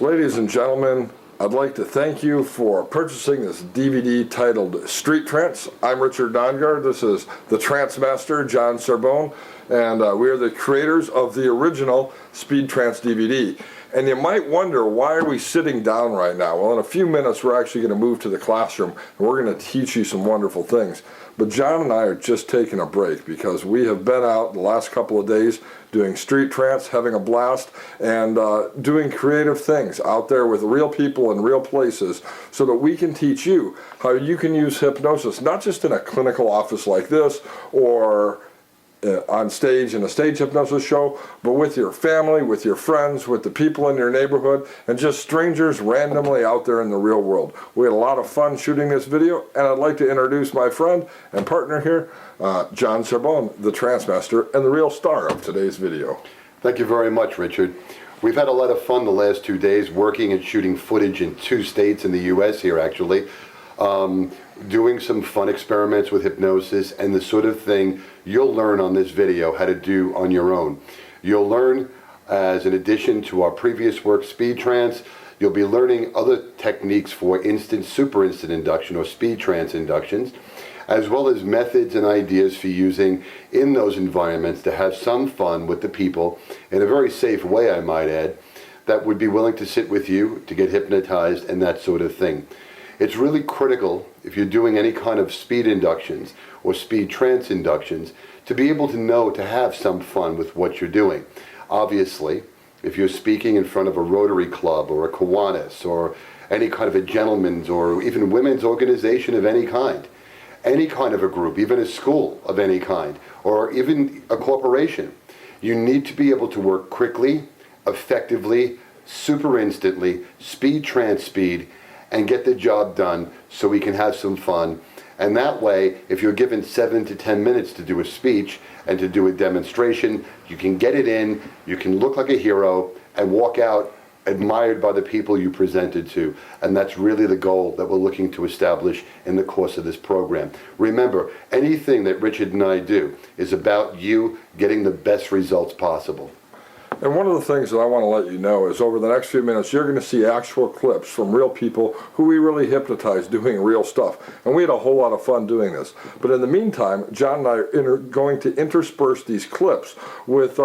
Ladies and gentlemen, I'd like to thank you for purchasing this DVD titled Street Trance. I'm Richard Dongard. This is the Trance Master, John Sorbonne, and we are the creators of the original Speed Trance DVD. And you might wonder, why are we sitting down right now? Well, in a few minutes, we're actually going to move to the classroom, and we're going to teach you some wonderful things. But John and I are just taking a break because we have been out the last couple of days doing street trance, having a blast, and doing creative things out there with real people in real places so that we can teach you how you can use hypnosis, not just in a clinical office like this or on stage in a stage hypnosis show, but with your family, with your friends, with the people in your neighborhood, and just strangers randomly out there in the real world. We had a lot of fun shooting this video, and I'd like to introduce my friend and partner here, John Sorbonne, the Trance Master, and the real star of today's video. Thank you very much, Richard. We've had a lot of fun the last 2 days working and shooting footage in 2 states in the U.S. here, actually. Doing some fun experiments with hypnosis and the sort of thing you'll learn on this video how to do on your own. You'll learn, as an addition to our previous work, Speed Trance, you'll be learning other techniques for instant, super instant induction or speed trance inductions, as well as methods and ideas for using in those environments to have some fun with the people in a very safe way, I might add, that would be willing to sit with you, to get hypnotized and that sort of thing. It's really critical, if you're doing any kind of speed inductions or speed trance inductions, to be able to know to have some fun with what you're doing. Obviously, if you're speaking in front of a Rotary Club or a Kiwanis or any kind of a gentleman's or even women's organization of any kind of a group, even a school of any kind, or even a corporation, you need to be able to work quickly, effectively, super instantly, speed trance speed, and get the job done so we can have some fun. And that way, if you're given 7 to 10 minutes to do a speech and to do a demonstration, you can get it in, you can look like a hero, and walk out admired by the people you presented to. And that's really the goal that we're looking to establish in the course of this program. Remember, anything that Richard and I do is about you getting the best results possible. And one of the things that I want to let you know is over the next few minutes, you're going to see actual clips from real people who we really hypnotized doing real stuff. And we had a whole lot of fun doing this. But in the meantime, John and I are going to intersperse these clips with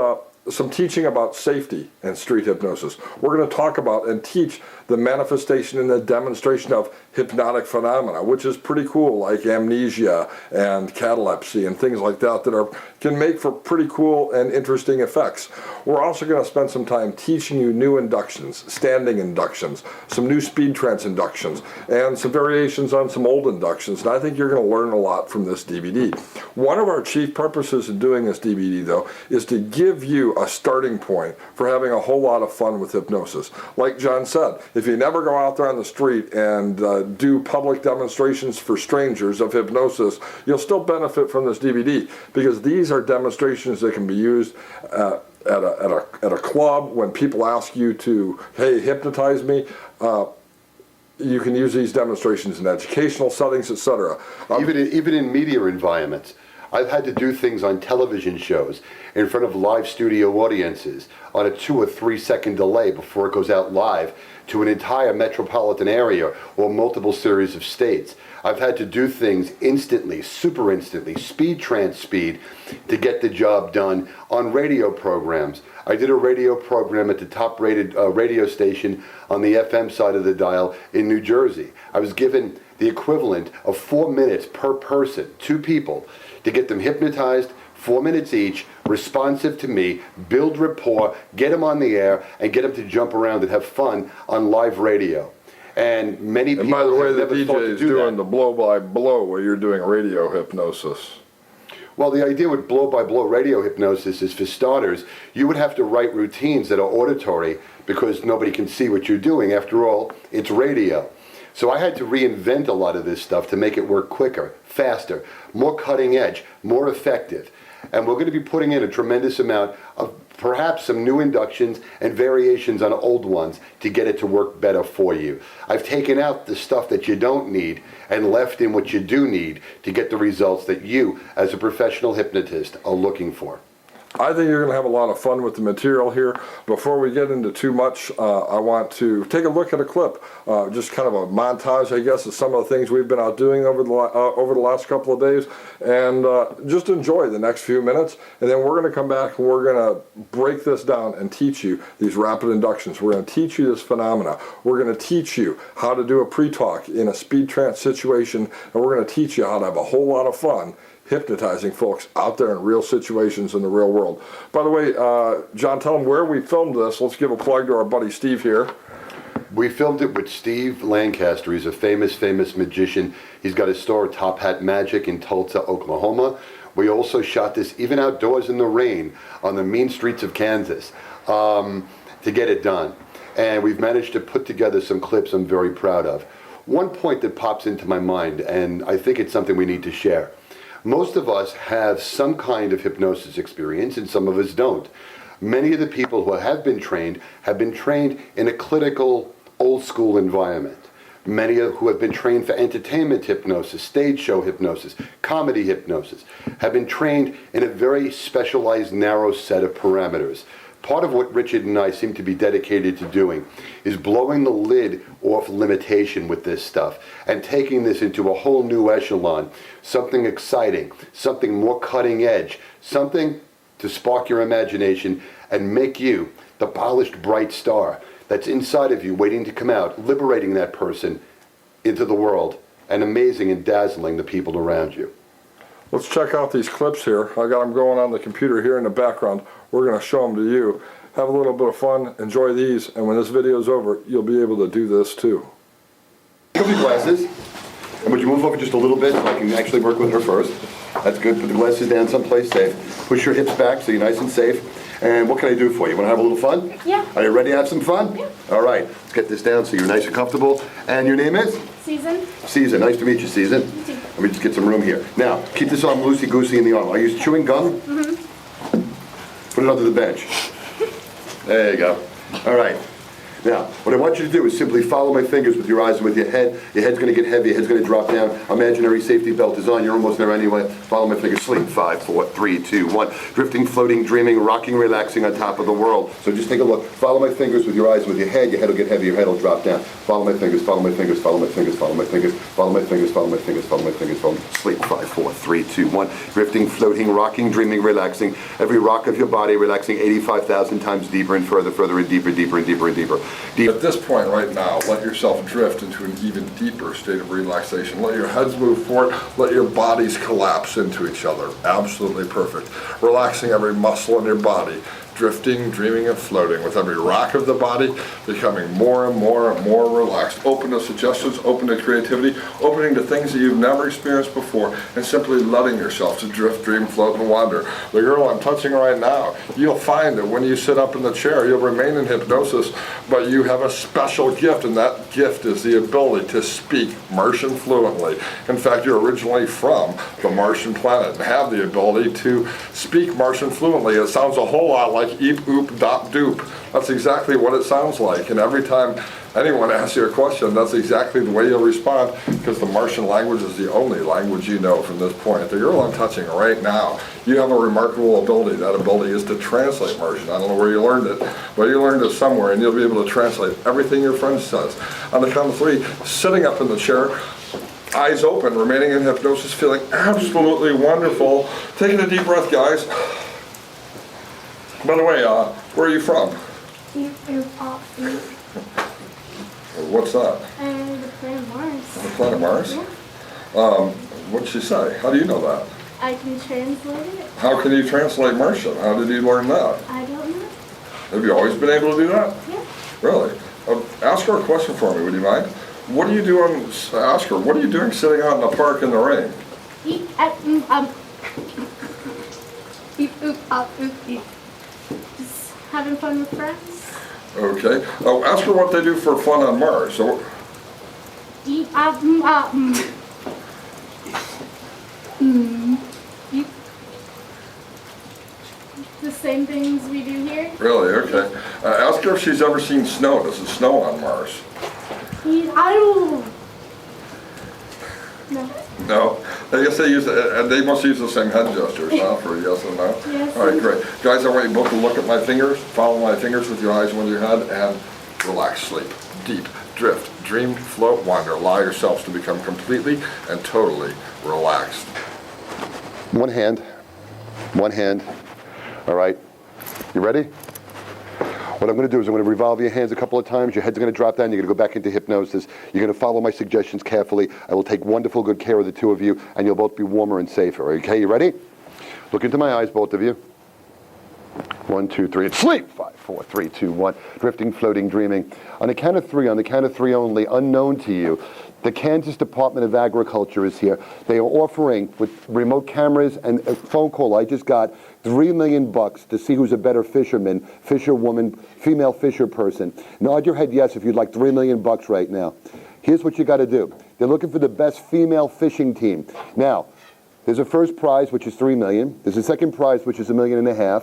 some teaching about safety and street hypnosis. We're going to talk about and teach the manifestation and the demonstration of hypnotic phenomena, which is pretty cool, like amnesia and catalepsy and things like that can make for pretty cool and interesting effects. We're also going to spend some time teaching you new inductions, standing inductions, some new speed trance inductions, and some variations on some old inductions. And I think you're going to learn a lot from this DVD. One of our chief purposes in doing this DVD, though, is to give you a starting point for having a whole lot of fun with hypnosis. Like John said, if you never go out there on the street and do public demonstrations for strangers of hypnosis, you'll still benefit from this DVD, because these are demonstrations that can be used at a club when people ask you to, hey, hypnotize me. You can use these demonstrations in educational settings, etc. Even in media environments. I've had to do things on television shows in front of live studio audiences on a 2 or 3 second delay before it goes out live to an entire metropolitan area or multiple series of states. I've had to do things instantly, super instantly, speed trance speed, to get the job done on radio programs. I did a radio program at the top rated radio station on the FM side of the dial in New Jersey. I was given the equivalent of 4 minutes per person, 2 people, to get them hypnotized, 4 minutes each, responsive to me, build rapport, get them on the air, and get them to jump around and have fun on live radio. And many people by the way, the never thought to DJ is do doing that. the blow-by-blow where you're doing radio hypnosis. Well, the idea with blow-by-blow radio hypnosis is, for starters, you would have to write routines that are auditory because nobody can see what you're doing. After all, it's radio. So I had to reinvent a lot of this stuff to make it work quicker, faster, more cutting edge, more effective. And we're going to be putting in a tremendous amount of perhaps some new inductions and variations on old ones to get it to work better for you. I've taken out the stuff that you don't need and left in what you do need to get the results that you, as a professional hypnotist, are looking for. I think you're going to have a lot of fun with the material here. Before we get into too much, I want to take a look at a clip, just kind of a montage, I guess, of some of the things we've been out doing over the last couple of days, and just enjoy the next few minutes. And then we're going to come back and we're going to break this down and teach you these rapid inductions. We're going to teach you this phenomena. We're going to teach you how to do a pre-talk in a speed trance situation, and we're going to teach you how to have a whole lot of fun hypnotizing folks out there in real situations in the real world. By the way, John, tell them where we filmed this. Let's give a plug to our buddy Steve here. We filmed it with Steve Lancaster. He's a famous magician. He's got his store, Top Hat Magic, in Tulsa, Oklahoma. We also shot this even outdoors in the rain on the mean streets of Kansas to get it done. And we've managed to put together some clips I'm very proud of. One point that pops into my mind, and I think it's something we need to share. Most of us have some kind of hypnosis experience, and some of us don't. Many of the people who have been trained in a clinical, old-school environment. Many who have been trained for entertainment hypnosis, stage show hypnosis, comedy hypnosis, have been trained in a very specialized, narrow set of parameters. Part of what Richard and I seem to be dedicated to doing is blowing the lid off limitation with this stuff and taking this into a whole new echelon, something exciting, something more cutting edge, something to spark your imagination and make you the polished bright star that's inside of you waiting to come out, liberating that person into the world and amazing and dazzling the people around you. Let's check out these clips here. I got them going on the computer here in the background. We're going to show them to you. Have a little bit of fun, enjoy these, and when this video is over, you'll be able to do this too. Take off your glasses, and would you move over just a little bit so I can actually work with her first? That's good. Put the glasses down someplace safe. Push your hips back so you're nice and safe. And what can I do for you? Want to have a little fun? Yeah. Are you ready to have some fun? Yeah. All right. Let's get this down so you're nice and comfortable. And your name is? Season. Season. Nice to meet you, Season. You too. Let me just get some room here. Now, keep this arm loosey-goosey in the arm. Are you chewing gum? Mm-hmm. Put it under the bench. There you go. All right. Now, what I want you to do is simply follow my fingers with your eyes and with your head. Your head's going to get heavy, your head's going to drop down. Imaginary safety belt is on. You're almost there anyway. Follow my fingers. Sleep. 5, 4, 3, 2, 1. Drifting, floating, dreaming, rocking, relaxing on top of the world. So just take a look. Follow my fingers with your eyes and with your head. Your head will get heavy, your head will drop down. Follow my fingers, follow my fingers, follow my fingers, follow my fingers, follow my fingers, follow my fingers, follow my fingers, follow my fingers. Sleep. 5, 4, 3, 2, 1. Drifting, floating, rocking, dreaming, relaxing. Every rock of your body relaxing 85,000 times deeper and further and deeper, deeper and deeper and deeper. At this point right now, let yourself drift into an even deeper state of relaxation. Let your heads move forward. Let your bodies collapse into each other. Absolutely perfect. Relaxing every muscle in your body. Drifting, dreaming, and floating with every rock of the body, becoming more and more and more relaxed. Open to suggestions, open to creativity, opening to things that you've never experienced before, and simply letting yourself to drift, dream, float, and wander. The girl I'm touching right now, you'll find that when you sit up in the chair, you'll remain in hypnosis, but you have a special gift, and that gift is the ability to speak Martian fluently. In fact, you're originally from the Martian planet and have the ability to speak Martian fluently. It sounds a whole lot like eep, oop, dop, doop. That's exactly what it sounds like. And every time anyone asks you a question, that's exactly the way you'll respond, because the Martian language is the only language you know from this point. The girl I'm touching right now, you have a remarkable ability. That ability is to translate Martian. I don't know where you learned it, but you learned it somewhere, and you'll be able to translate everything your friend says. On the count of 3, sitting up in the chair, eyes open, remaining in hypnosis, feeling absolutely wonderful. Taking a deep breath, guys. By the way, where are you from? What's that? The planet Mars. The planet Mars? Yeah. What'd she say? How do you know that? I can translate it. How can you translate Martian? How did you learn that? I don't know. Have you always been able to do that? Yeah. Really? Ask her a question for me, would you mind? What are you doing, ask her, what are you doing sitting out in the park in the rain? Eep, Eep, oop, oop, eep. Just having fun with friends. Okay. Oh, ask her what they do for fun on Mars. So, Eep, Eep. The same things we do here. really? Okay. Ask her if she's ever seen snow. Does it snow on Mars? Eep, No. No? I guess they must use the same head gestures, huh, for yes and no? Yes. All right, great. Guys, I want you both to look at my fingers, follow my fingers with your eyes and with your head, and relax, sleep, deep, drift, dream, float, wander. Allow yourselves to become completely and totally relaxed. One hand. All right. You ready? What I'm going to do is I'm going to revolve your hands a couple of times. Your head's going to drop down. You're going to go back into hypnosis. You're going to follow my suggestions carefully. I will take wonderful good care of the two of you, and you'll both be warmer and safer. Okay, you ready? Look into my eyes, both of you. 1, 2, 3, and sleep. 5, 4, 3, 2, 1. Drifting, floating, dreaming. On the count of three only, unknown to you, the Kansas Department of Agriculture is here. They are offering, with remote cameras and a phone call I just got, $3 million to see who's a better fisherman, fisherwoman, female fisher person. Nod your head yes if you'd like $3 million right now. Here's what you got to do. They're looking for the best female fishing team. Now, there's a first prize, which is $3 million. There's a second prize, which is $1.5 million.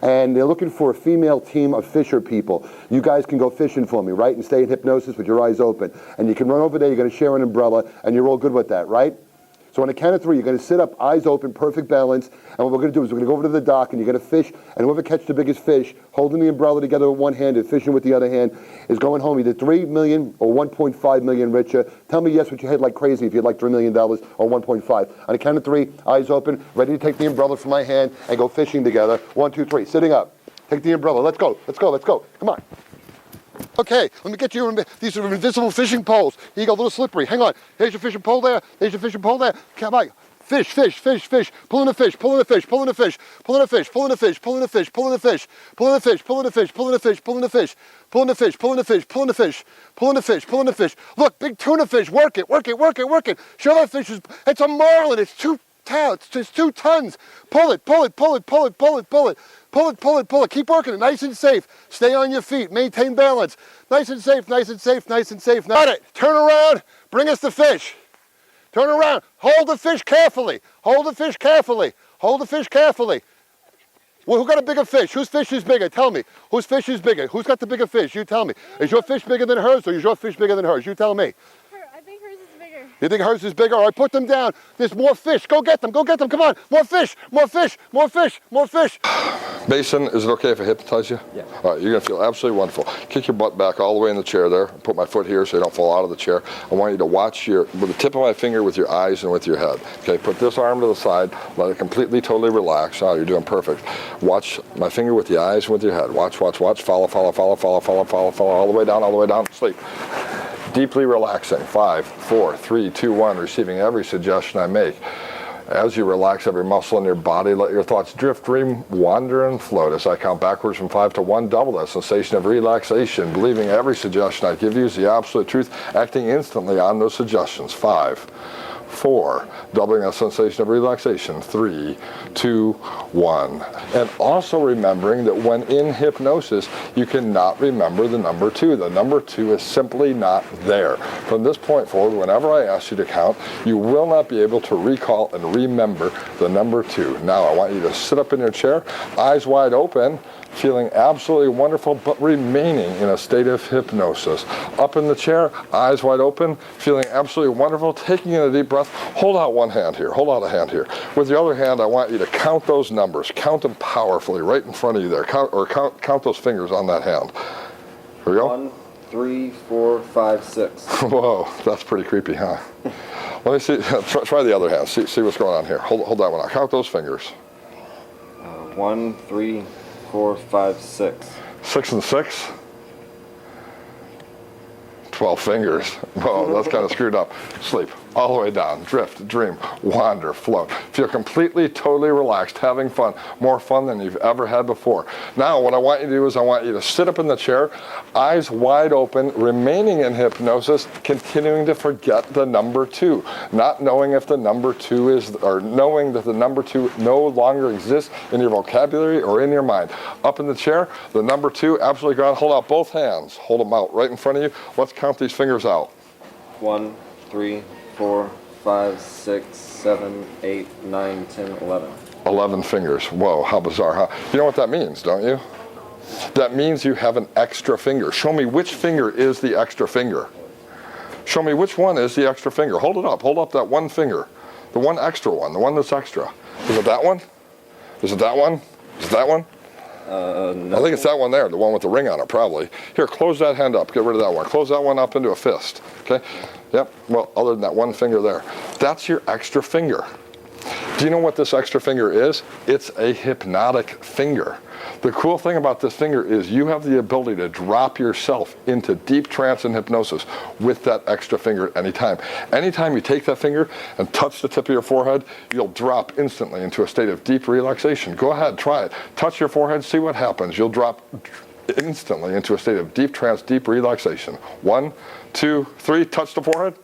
And they're looking for a female team of fisher people. You guys can go fishing for me, right? And stay in hypnosis with your eyes open. And you can run over there, you're going to share an umbrella, and you're all good with that, right? So on the count of three, you're going to sit up, eyes open, perfect balance. And what we're going to do is we're going to go over to the dock, and you're going to fish. And whoever catches the biggest fish, holding the umbrella together with one hand and fishing with the other hand, is going home either $3 million or $1.5 million richer. Tell me yes with your head like crazy if you'd like $3 million or 1.5. On the count of three, eyes open, ready to take the umbrella from my hand and go fishing together. 1, 2, 3, sitting up. Take the umbrella. Let's go. Let's go. Let's go. Come on. Okay, let me get you, these are invisible fishing poles. Here you go, a little slippery. Hang on. There's your fishing pole there. There's your fishing pole there. Come on. Fish, fish, fish, fish. Pulling a fish, pulling a fish, pulling a fish, pulling a fish, pulling a fish, pulling a fish, pulling a fish, pulling a fish, pulling a fish, pulling a fish, pulling a fish, pulling a fish, pulling a fish, pulling a fish, pulling a fish, pulling a fish. Look, big tuna fish. Work it, work it, work it, work it. Show that fish. It's a marlin. It's 2 tons. Pull it, pull it, pull it, pull it, pull it, pull it. Pull it, pull it, pull it. Keep working it. Nice and safe. Stay on your feet. Maintain balance. Nice and safe, nice and safe, nice and safe. Got it. Turn around. Bring us the fish. Turn around. Hold the fish carefully. Hold the fish carefully. Hold the fish carefully. Well, who got a bigger fish? Whose fish is bigger? Tell me. Whose fish is bigger? Who's got the bigger fish? You tell me. Is your fish bigger than hers or is your fish bigger than hers? You tell me. I think hers is bigger. You think hers is bigger? All right, put them down. There's more fish. Go get them. Go get them. Come on. More fish. More fish. More fish. More fish. Mason, is it okay if I hypnotize you? Yeah. All right, you're going to feel absolutely wonderful. Kick your butt back all the way in the chair there. Put my foot here so you don't fall out of the chair. I want you to watch with the tip of my finger with your eyes and with your head. Okay, put this arm to the side. Let it completely, totally relax. Oh, you're doing perfect. Watch my finger with the eyes and with your head. Watch, watch, watch. Follow, follow, follow, follow, follow, follow, follow. All the way down, all the way down. Sleep. Deeply relaxing. 5, 4, 3, 2, 1. Receiving every suggestion I make. As you relax every muscle in your body, let your thoughts drift, dream, wander, and float. As I count backwards from 5 to 1, double that sensation of relaxation, believing every suggestion I give you is the absolute truth, acting instantly on those suggestions. 5, 4, doubling that sensation of relaxation. 3, 2, 1. And also remembering that when in hypnosis, you cannot remember the number 2. The number 2 is simply not there. From this point forward, whenever I ask you to count, you will not be able to recall and remember the number 2. Now, I want you to sit up in your chair, eyes wide open, feeling absolutely wonderful, but remaining in a state of hypnosis. Up in the chair, eyes wide open, feeling absolutely wonderful, taking in a deep breath. Hold out one hand here. Hold out a hand here. With the other hand, I want you to count those numbers. Count them powerfully right in front of you there. Count those fingers on that hand. Here we go. 1, 3, 4, 5, 6. Whoa, that's pretty creepy, huh? Let me see. Try the other hand. See what's going on here. Hold that one out. Count those fingers. 1, 3, 4, 5, 6. 6 and 6. 12 fingers. Whoa, that's kind of screwed up. Sleep. All the way down. Drift, dream, wander, float. Feel completely, totally relaxed, having fun. More fun than you've ever had before. Now, what I want you to do is I want you to sit up in the chair, eyes wide open, remaining in hypnosis, continuing to forget the number 2. Not knowing if the number 2 is, or knowing that the number 2 no longer exists in your vocabulary or in your mind. Up in the chair, the number 2 absolutely gone. Hold out both hands. Hold them out right in front of you. Let's count these fingers out. 1, 3, 4, 5, 6, 7, 8, 9, 10, 11. 11 fingers. Whoa, how bizarre, huh? You know what that means, don't you? That means you have an extra finger. Show me which finger is the extra finger. Show me which one is the extra finger. Hold it up. Hold up that one finger. The one extra one. The one that's extra. Is it that one? Is it that one? Is it that one? No. I think it's that one there, the one with the ring on it, probably. Here, close that hand up. Get rid of that one. Close that one up into a fist. Okay? Yep. Well, other than that one finger there. That's your extra finger. Do you know what this extra finger is? It's a hypnotic finger. The cool thing about this finger is you have the ability to drop yourself into deep trance and hypnosis with that extra finger at any time. Anytime you take that finger and touch the tip of your forehead, you'll drop instantly into a state of deep relaxation. Go ahead, try it. Touch your forehead, see what happens. You'll drop instantly into a state of deep trance, deep relaxation. 1, 2, 3, touch the forehead.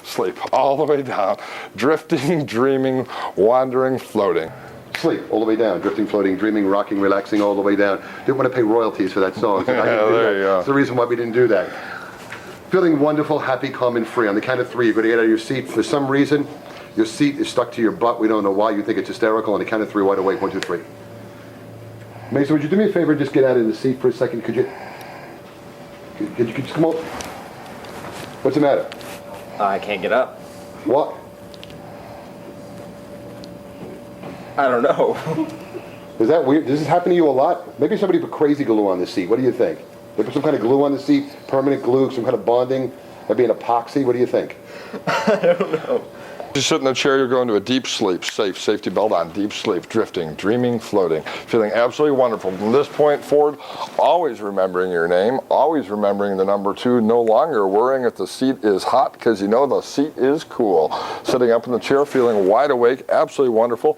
Sleep all the way down, drifting, dreaming, wandering, floating. Sleep all the way down, drifting, floating, dreaming, rocking, relaxing all the way down. Didn't want to pay royalties for that song. So Yeah, there you go. That's the reason why we didn't do that. Feeling wonderful, happy, calm, and free. On the count of 3, you're going to get out of your seat. For some reason, your seat is stuck to your butt. We don't know why. You think it's hysterical. On the count of 3, wide awake. 1, 2, 3. Mason, would you do me a favor and just get out of the seat for a second? Could you just come over? What's the matter? I can't get up. What? I don't know. Is that weird? Does this happen to you a lot? Maybe somebody put crazy glue on the seat. What do you think? They put some kind of glue on the seat, permanent glue, some kind of bonding, maybe an epoxy. What do you think? I don't know. You sit in the chair, you're going to a deep sleep, safe, safety belt on, deep sleep, drifting, dreaming, floating, feeling absolutely wonderful. From this point forward, always remembering your name, always remembering the number 2, no longer worrying if the seat is hot because you know the seat is cool. Sitting up in the chair, feeling wide awake, absolutely wonderful.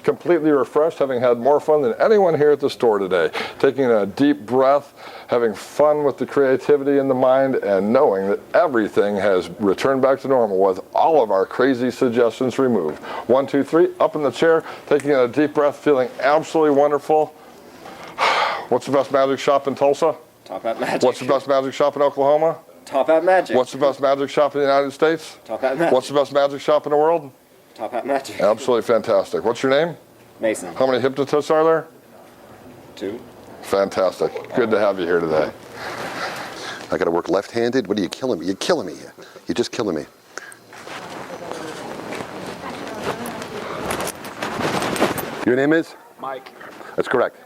Completely refreshed, having had more fun than anyone here at the store today. Taking a deep breath, having fun with the creativity in the mind, and knowing that everything has returned back to normal with all of our crazy suggestions removed. 1, 2, 3, up in the chair, taking a deep breath, feeling absolutely wonderful. What's the best magic shop in Tulsa? Top Hat Magic. What's the best magic shop in Oklahoma? Top Hat Magic. What's the best magic shop in the United States? Top Hat Magic. What's the best magic shop in the world? Top Hat Magic. Absolutely fantastic. What's your name? Mason. How many hypnotists are there? 2. Fantastic. Good to have you here today. I got to work left-handed? What are you killing me? You're killing me here. You're just killing me. Your name is? Mike. That's correct.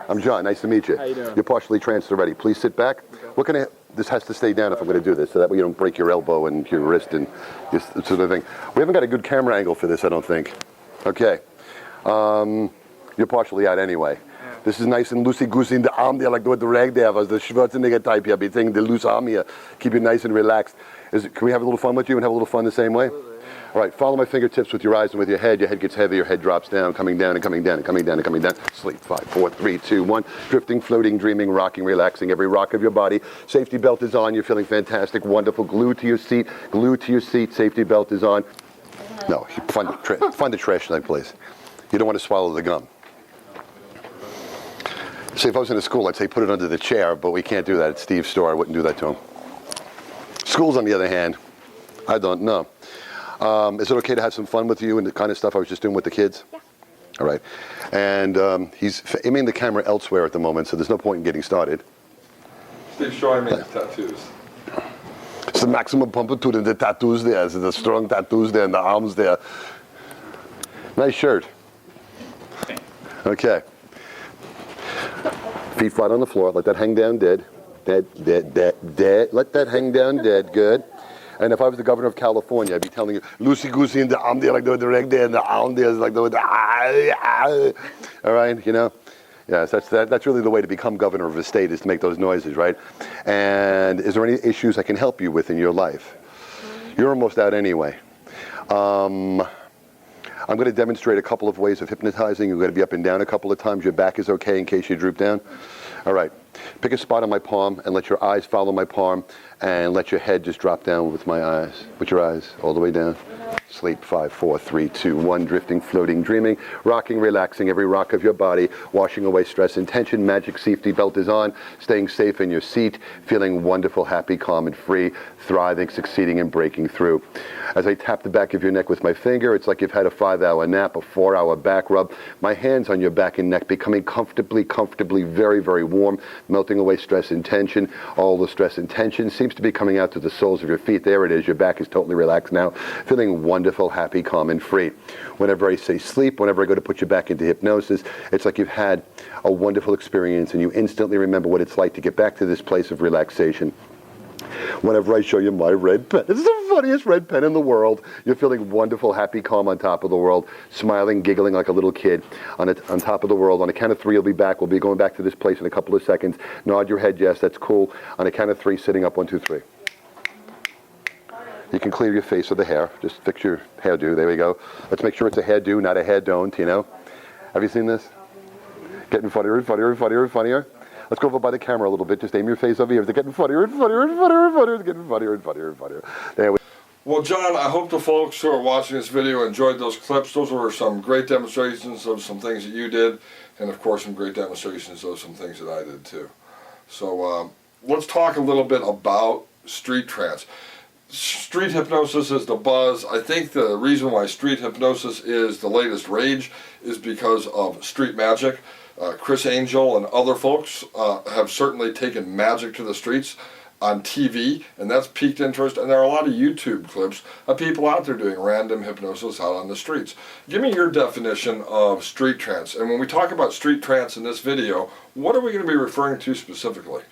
I'm John. Nice to meet you. How you doing? You're partially tranced already. Please sit back. What can I? This has to stay down if I'm going to do this, so that way you don't break your elbow and your wrist and this sort of thing. We haven't got a good camera angle for this, I don't think. Okay. You're partially out anyway. Yeah. This is nice and loosey-goosey in the arm there, like with the rag there, was the Schwarzenegger type here, be taking the loose arm here. Keep you nice and relaxed. Can we have a little fun with you and have a little fun the same way? Absolutely, yeah. All right, follow my fingertips with your eyes and with your head. Your head gets heavy, your head drops down, coming down and coming down and coming down and coming down. Sleep. 5, 4, 3, 2, 1. Drifting, floating, dreaming, rocking, relaxing. Every rock of your body. Safety belt is on. You're feeling fantastic, wonderful. Glued to your seat. Glued to your seat. Safety belt is on. No, find the trash bag, please. You don't want to swallow the gum. See, if I was in a school, I'd say put it under the chair, but we can't do that at Steve's store. I wouldn't do that to him. Schools, on the other hand, I don't know. Is it okay to have some fun with you and the kind of stuff I was just doing with the kids? Yeah. All right. And he's aiming the camera elsewhere at the moment, so there's no point in getting started. Steve's showing me his tattoos. It's the maximum amplitude in the tattoos there. It's the strong tattoos there and the arms there. Nice shirt. Okay. Feet flat on the floor. Let that hang down dead. Dead. Let that hang down dead. Good. And if I was the governor of California, I'd be telling you, loosey-goosey in the arm there, like the reg there, and the arm there is like the all right, you know? Yes, that's really the way to become governor of a state, is to make those noises, right? And is there any issues I can help you with in your life? You're almost out anyway. I'm going to demonstrate a couple of ways of hypnotizing. You're going to be up and down a couple of times. Your back is okay in case you droop down. All right. Pick a spot on my palm and let your eyes follow my palm and let your head just drop down with my eyes. With your eyes all the way down. Sleep. 5, 4, 3, 2, 1. Drifting, floating, dreaming, rocking, relaxing every rock of your body, washing away stress and tension. Magic safety belt is on. Staying safe in your seat, feeling wonderful, happy, calm, and free, thriving, succeeding, and breaking through. As I tap the back of your neck with my finger, it's like you've had a 5-hour nap, a 4-hour back rub. My hands on your back and neck becoming comfortably, very, very warm. melting away stress and tension. All the stress and tension seems to be coming out to the soles of your feet. There it is. Your back is totally relaxed now, feeling wonderful, happy, calm, and free. Whenever I say sleep, whenever I go to put you back into hypnosis, it's like you've had a wonderful experience and you instantly remember what it's like to get back to this place of relaxation. Whenever I show you my red pen, it's the funniest red pen in the world. You're feeling wonderful, happy, calm on top of the world, smiling, giggling like a little kid on top of the world. On a count of three, you'll be back. We'll be going back to this place in a couple of seconds. Nod your head, yes, that's cool. On a count of three, sitting up, 1, 2, 3. You can clear your face with the hair. Just fix your hairdo. There we go. Let's make sure it's a hairdo, not a hair don't, you know. Have you seen this? Getting funnier and funnier and funnier and funnier. Let's go over by the camera a little bit. Just aim your face over here. They're getting funnier and funnier and funnier and funnier. It's getting funnier and funnier and funnier. There we Well, John, I hope the folks who are watching this video enjoyed those clips. Those were some great demonstrations of some things that you did, and of course some great demonstrations of some things that I did too. So let's talk a little bit about street trance. Street hypnosis is the buzz. I think the reason why street hypnosis is the latest rage is because of street magic. Chris Angel and other folks have certainly taken magic to the streets on TV, and that's piqued interest, and there are a lot of YouTube clips of people out there doing random hypnosis out on the streets. Give me your definition of street trance, and when we talk about street trance in this video, what are we going to be referring to specifically?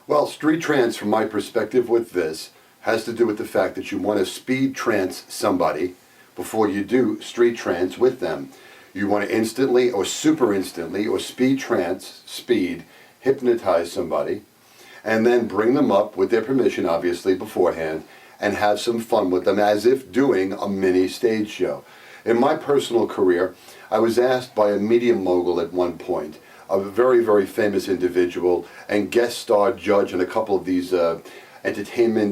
Well, street trance, from my perspective with this, has to do with the fact that you want to speed trance somebody before you do street trance with them. You want to instantly or super instantly or speed trance, hypnotize somebody, and then bring them up with their permission, obviously, beforehand, and have some fun with them as if doing a mini stage show. In my personal career, I was asked by a media mogul at one point, a very, very famous individual, and guest star judge on a couple of these entertainment